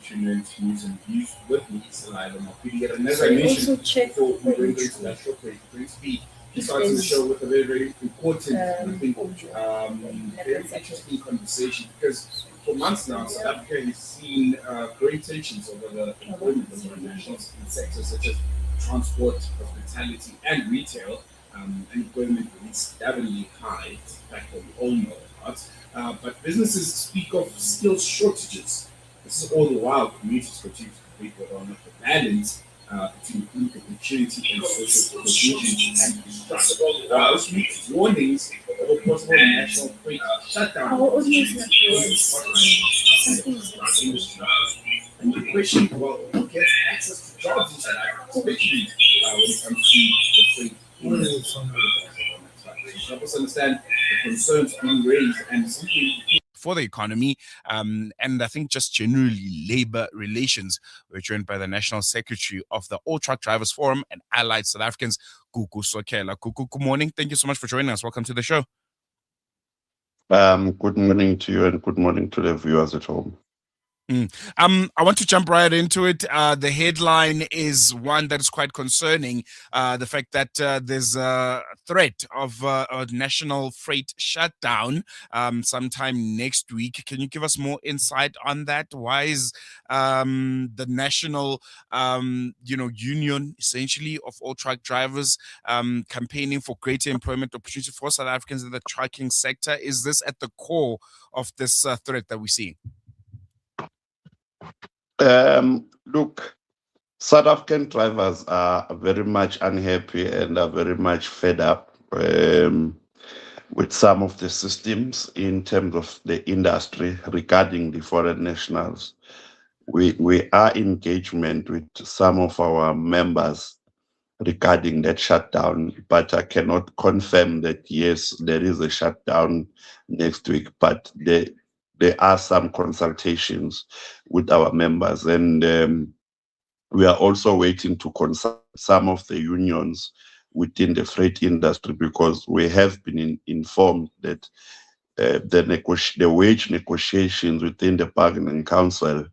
opportunities and views with me, Salida Mapidi. And as I mentioned before we went into that short break, we're going to be starting the show with a very, very important, I think, very interesting conversation because for months now, South Africa has seen great tensions over the employment of nationals in sectors such as transport, hospitality, and retail. Unemployment is stubbornly high, it's a fact that we all know about. But businesses speak of skill shortages. This is all the while communities continue to debate whether or not the balance between economic opportunity and social cohesion can be struck. This week's warnings of a possible national freight shutdown. Our audience industry. And the question, well, who gets access to jobs in South Africa, especially when it comes to the freight industry? Help us understand the concerns being raised and simply for the economy, and I think just generally labor relations. We're joined by the National Secretary of the All Truck Drivers Forum and Allied South Africans, Gugu Sokhela. Gugu, good morning. Thank you so much for joining us. Welcome to the show. Good morning to you and good morning to the viewers at home. I want to jump right into it. The headline is one that is quite concerning. The fact that there's a threat of a national freight shutdown sometime next week. Can you give us more insight on that? Why is the national, union essentially of all truck drivers campaigning for greater employment opportunity for South Africans in the trucking sector? Is this at the core of this threat that we see? Look, South African drivers are very much unhappy and are very much fed up with some of the systems in terms of the industry regarding the foreign nationals. We are in engagement with some of our members regarding that shutdown, but I cannot confirm that, yes, there is a shutdown next week, but there are some consultations with our members, and we are also waiting to consult some of the unions within the freight industry because we have been informed that the wage negotiations within the bargaining council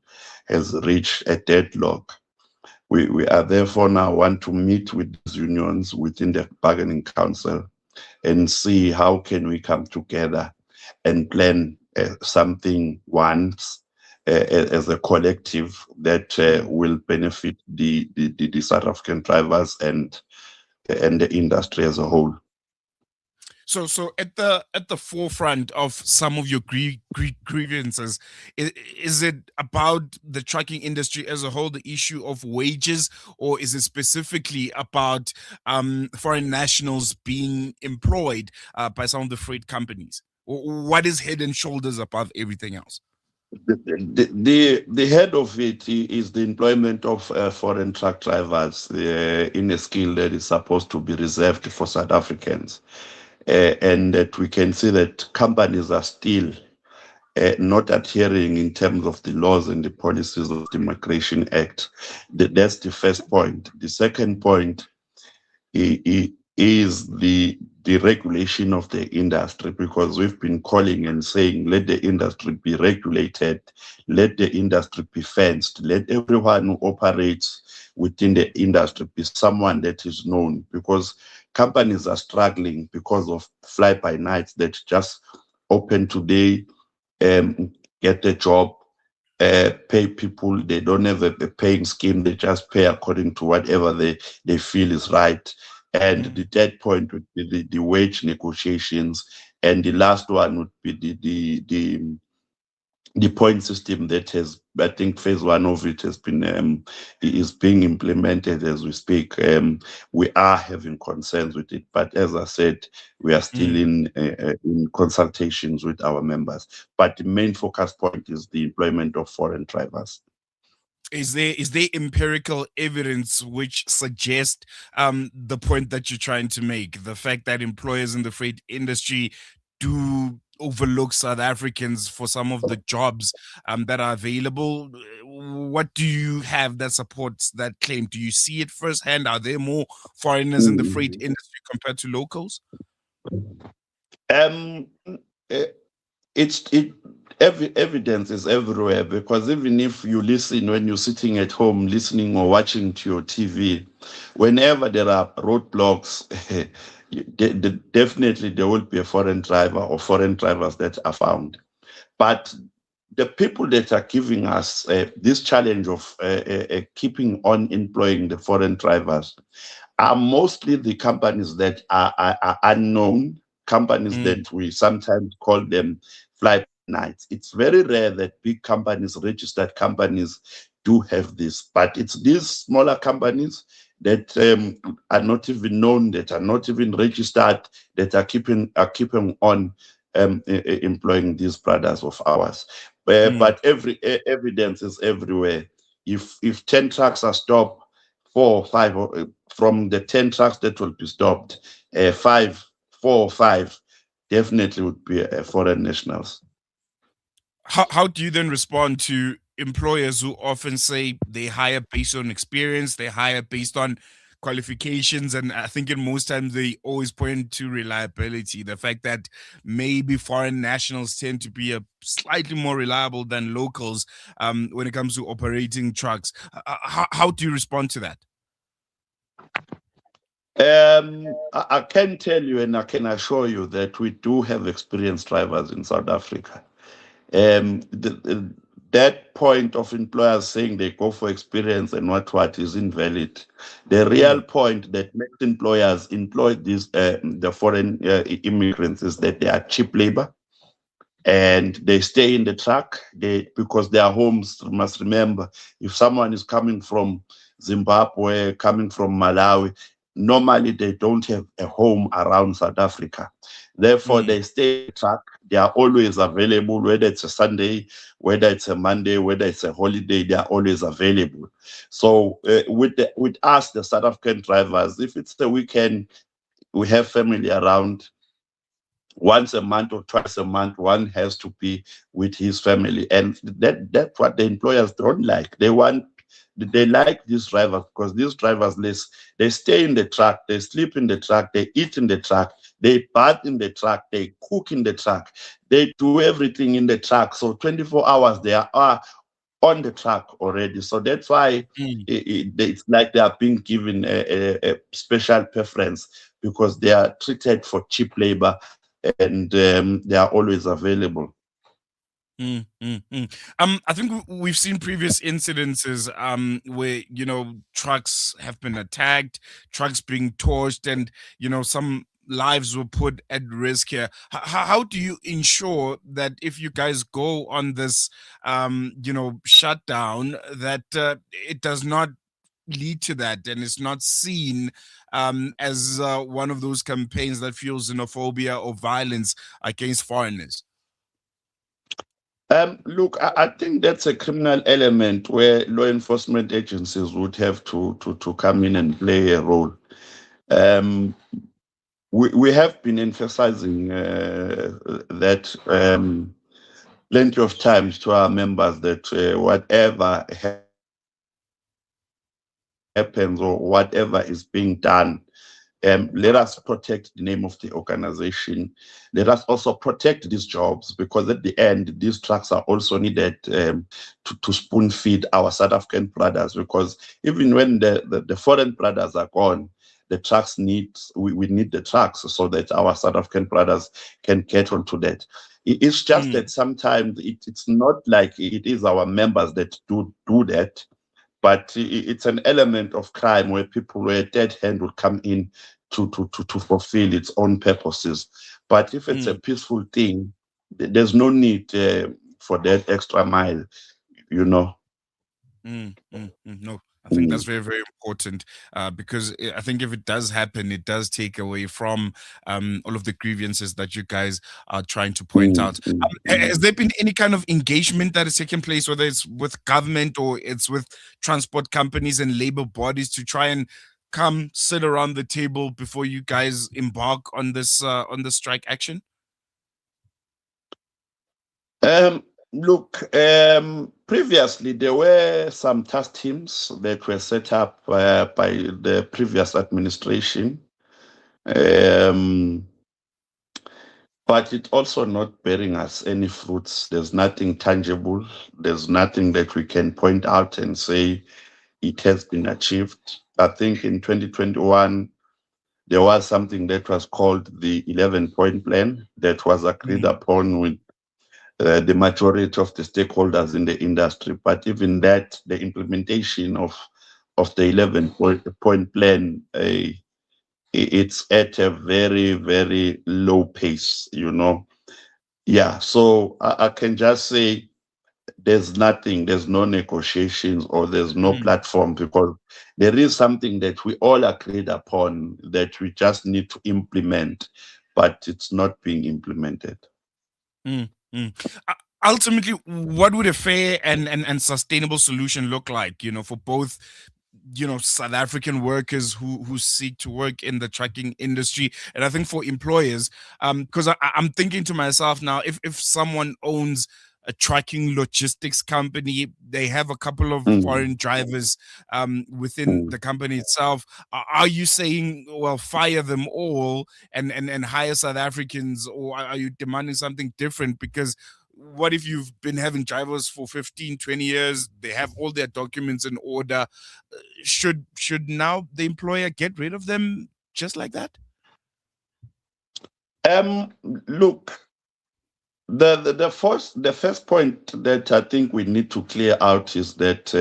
has reached a deadlock. We are therefore now want to meet with these unions within the bargaining council and see how can we come together and plan something once as a collective that will benefit the South African drivers and the industry as a whole. So at the forefront of some of your grievances, is it about the trucking industry as a whole, the issue of wages, or is it specifically about foreign nationals being employed by some of the freight companies? What is head and shoulders above everything else? The head of it is the employment of foreign truck drivers in a skill that is supposed to be reserved for South Africans. And that we can see that companies are still not adhering in terms of the laws and the policies of the Migration Act. That's the first point. The second point is the regulation of the industry, because we've been calling and saying, let the industry be regulated, let the industry be fenced, let everyone who operates within the industry be someone that is known, because companies are struggling because of fly-by-nights that just open today, get a job, pay people. They don't have a paying scheme. They just pay according to whatever they feel is right. And the third point would be the wage negotiations. And the last one would be the point system that has, I think phase one of it has been is being implemented as we speak. We are having concerns with it, but as I said, we are still in consultations with our members. But the main focus point is the employment of foreign drivers. Is there empirical evidence which suggests the point that you're trying to make, the fact that employers in the freight industry do overlook South Africans for some of the jobs that are available? What do you have that supports that claim? Do you see it firsthand? Are there more foreigners in the freight industry compared to locals? It's evidence is everywhere, because even if you listen when you're sitting at home listening or watching to your TV, whenever there are roadblocks, definitely there will be a foreign driver or foreign drivers that are found. But the people that are giving us this challenge of keeping on employing the foreign drivers are mostly the companies that are unknown, companies that we sometimes call them fly by nights. It's very rare that big companies, registered companies, do have this, but it's these smaller companies that are not even known, that are not even registered, that are keeping on employing these brothers of ours. But evidence is everywhere. If 10 trucks are stopped, 4 or 5 from the 10 trucks that will be stopped, 4 or 5 definitely would be foreign nationals. How do you then respond to employers who often say they hire based on experience, they hire based on qualifications, and I think in most times they always point to reliability, the fact that maybe foreign nationals tend to be a slightly more reliable than locals when it comes to operating trucks. How do you respond to that? I can tell you and I can assure you that we do have experienced drivers in South Africa. That point of employers saying they go for experience and what is invalid. The real point that makes employers employ the foreign immigrants is that they are cheap labor and they stay in the truck. Because their homes, you must remember, if someone is coming from Zimbabwe, coming from Malawi, normally they don't have a home around South Africa. Therefore, they stay in the truck. They are always available, whether it's a Sunday, whether it's a Monday, whether it's a holiday, they are always available. So with us, the South African drivers, if it's the weekend, we have family around, once a month or twice a month, one has to be with his family. And that's what the employers don't like. They like these drivers because these drivers, they stay in the truck, they sleep in the truck, they eat in the truck, they bath in the truck, they cook in the truck, they do everything in the truck. So 24 hours they are on the truck already. So that's why it's like they are being given a special preference, because they are treated for cheap labor and they are always available. I think we've seen previous incidences where trucks have been attacked, trucks being torched, and some lives were put at risk here. How do you ensure that if you guys go on this shutdown, that it does not lead to that and it's not seen as one of those campaigns that fuels xenophobia or violence against foreigners? Look, I think that's a criminal element where law enforcement agencies would have to come in and play a role. We have been emphasizing that plenty of times to our members, that whatever happens or whatever is being done, let us protect the name of the organization. Let us also protect these jobs, because at the end, these trucks are also needed to spoon feed our South African brothers. Because even when the foreign brothers are gone, the trucks we need the trucks so that our South African brothers can get onto that. It's just that sometimes it's not like it is our members that do that, but it's an element of crime where people, where a dead hand would come in to fulfill its own purposes. But if it's a peaceful thing, there's no need for that extra mile, you know. No, I think that's very, very important because I think if it does happen, it does take away from all of the grievances that you guys are trying to point out. Has there been any kind of engagement that has taken place, whether it's with government or it's with transport companies and labor bodies, to try and come sit around the table before you guys embark on this strike action? Look, previously there were some task teams that were set up by the previous administration. But but it's also not bearing us any fruits. There's nothing tangible. There's nothing that we can point out and say it has been achieved. I think in 2021, there was something that was called the 11-point plan that was agreed upon with the majority of the stakeholders in the industry. But even that, the implementation of the 11-point plan, it's at a very, very low pace, you know. Yeah, so I can just say there's nothing, there's no negotiations or there's no platform, because there is something that we all agreed upon that we just need to implement, but it's not being implemented. Ultimately, what would a fair and sustainable solution look like, for both, South African workers who seek to work in the trucking industry, and I think for employers, because I'm thinking to myself now, if someone owns a trucking logistics company, they have a couple of foreign drivers within the company itself. Are you saying, well, fire them all and hire South Africans, or are you demanding something different? Because what if you've been having drivers for 15, 20 years, they have all their documents in order? Should now the employer get rid of them just like that? Look, the first point that I think we need to clear out is that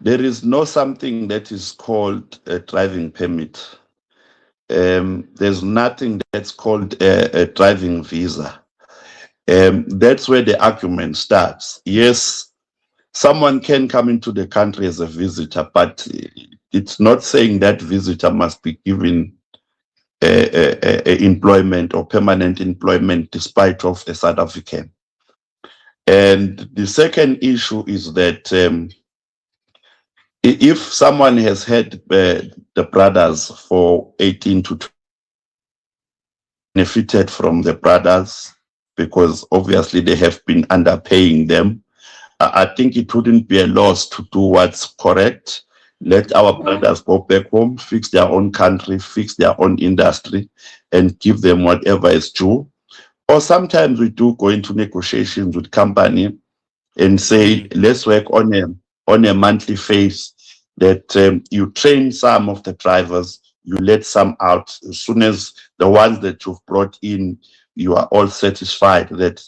there is no something that is called a driving permit. There's nothing that's called a driving visa. That's where the argument starts. Yes, someone can come into the country as a visitor, but it's not saying that visitor must be given employment or permanent employment despite of a South African. And the second issue is that if someone has had the brothers for 18 to 20, benefited from the brothers because obviously they have been underpaying them, I think it wouldn't be a loss to do what's correct. Let our brothers go back home, fix their own country, fix their own industry, and give them whatever is due. Or sometimes we do go into negotiations with company and say, let's work on a monthly phase, that you train some of the drivers, you let some out. As soon as the ones that you've brought in, you are all satisfied that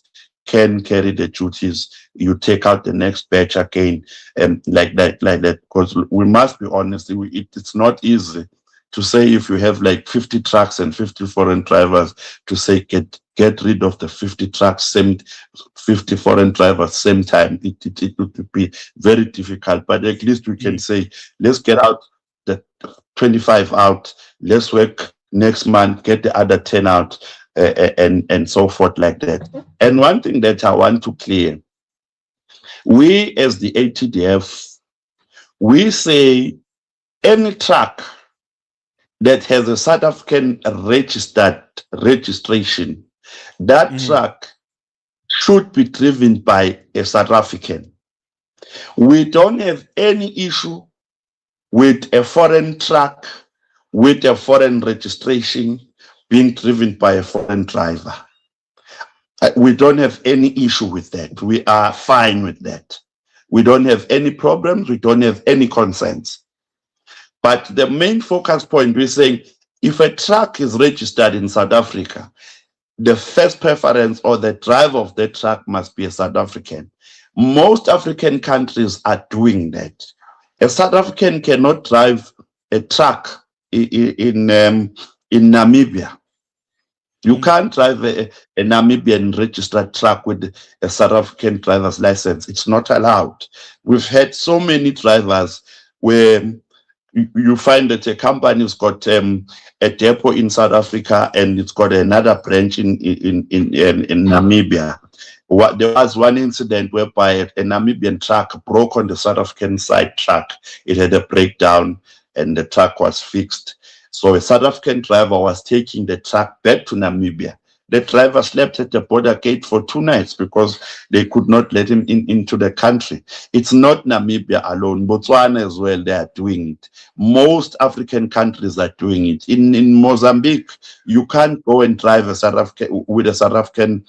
can carry the duties, you take out the next batch again, and like that. Because we must be honest, it's not easy to say if you have like 50 trucks and 50 foreign drivers, to say get rid of the 50 trucks, 50 foreign drivers same time. It would be very difficult, but at least we can say, let's get out the 25 out, let's work next month, get the other 10 out, and so forth like that. And one thing that I want to clear, we as the ATDF, we say any truck that has a South African registration, that truck should be driven by a South African. We don't have any issue with a foreign truck with a foreign registration being driven by a foreign driver. We don't have any issue with that. We are fine with that. We don't have any problems. We don't have any concerns. But the main focus point, we're saying, if a truck is registered in South Africa, the first preference or the driver of the truck must be a South African. Most African countries are doing that. A South African cannot drive a truck in Namibia. You can't drive a Namibian registered truck with a South African driver's license. It's not allowed. We've had so many drivers where you find that a company's got a depot in South Africa and it's got another branch in Namibia. There was one incident whereby a Namibian truck broke on the South African side truck. It had a breakdown and the truck was fixed. So a South African driver was taking the truck back to Namibia The driver slept at the border gate for 2 nights because they could not let him into the country. It's not Namibia alone. Botswana as well, they are doing it. Most African countries are doing it. In Mozambique, you can't go and drive with a South African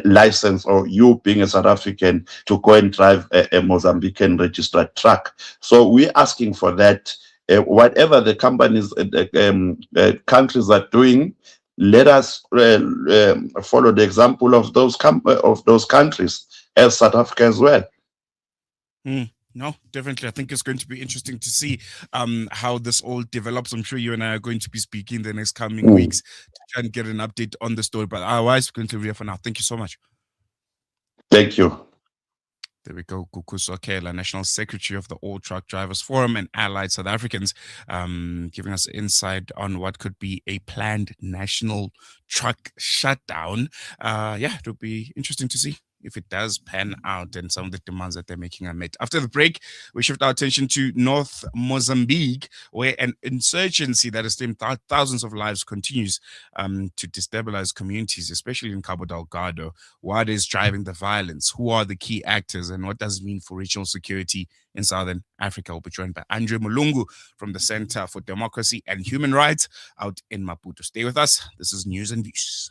license, or you being a South African to go and drive a Mozambican registered truck. So we're asking for that. Whatever the companies, countries are doing, let us follow the example of those countries, as South Africa as well. No, definitely. I think it's going to be interesting to see how this all develops. I'm sure you and I are going to be speaking the next coming weeks to try and get an update on the story. But otherwise, we're going to leave for now. Thank you so much. Thank you. There we go. Gugu Sokhela, National Secretary of the All Truck Drivers Forum and Allied South Africans, giving us insight on what could be a planned national truck shutdown. It'll be interesting to see if it does pan out and some of the demands that they're making are met. After the break, we shift our attention to North Mozambique, where an insurgency that has claimed thousands of lives continues to destabilize communities, especially in Cabo Delgado. What is driving the violence? Who are the key actors? And what does it mean for regional security in Southern Africa? We'll be joined by Andre Mulungu from the Center for Democracy and Human Rights out in Maputo. Stay with us. This is News and Views.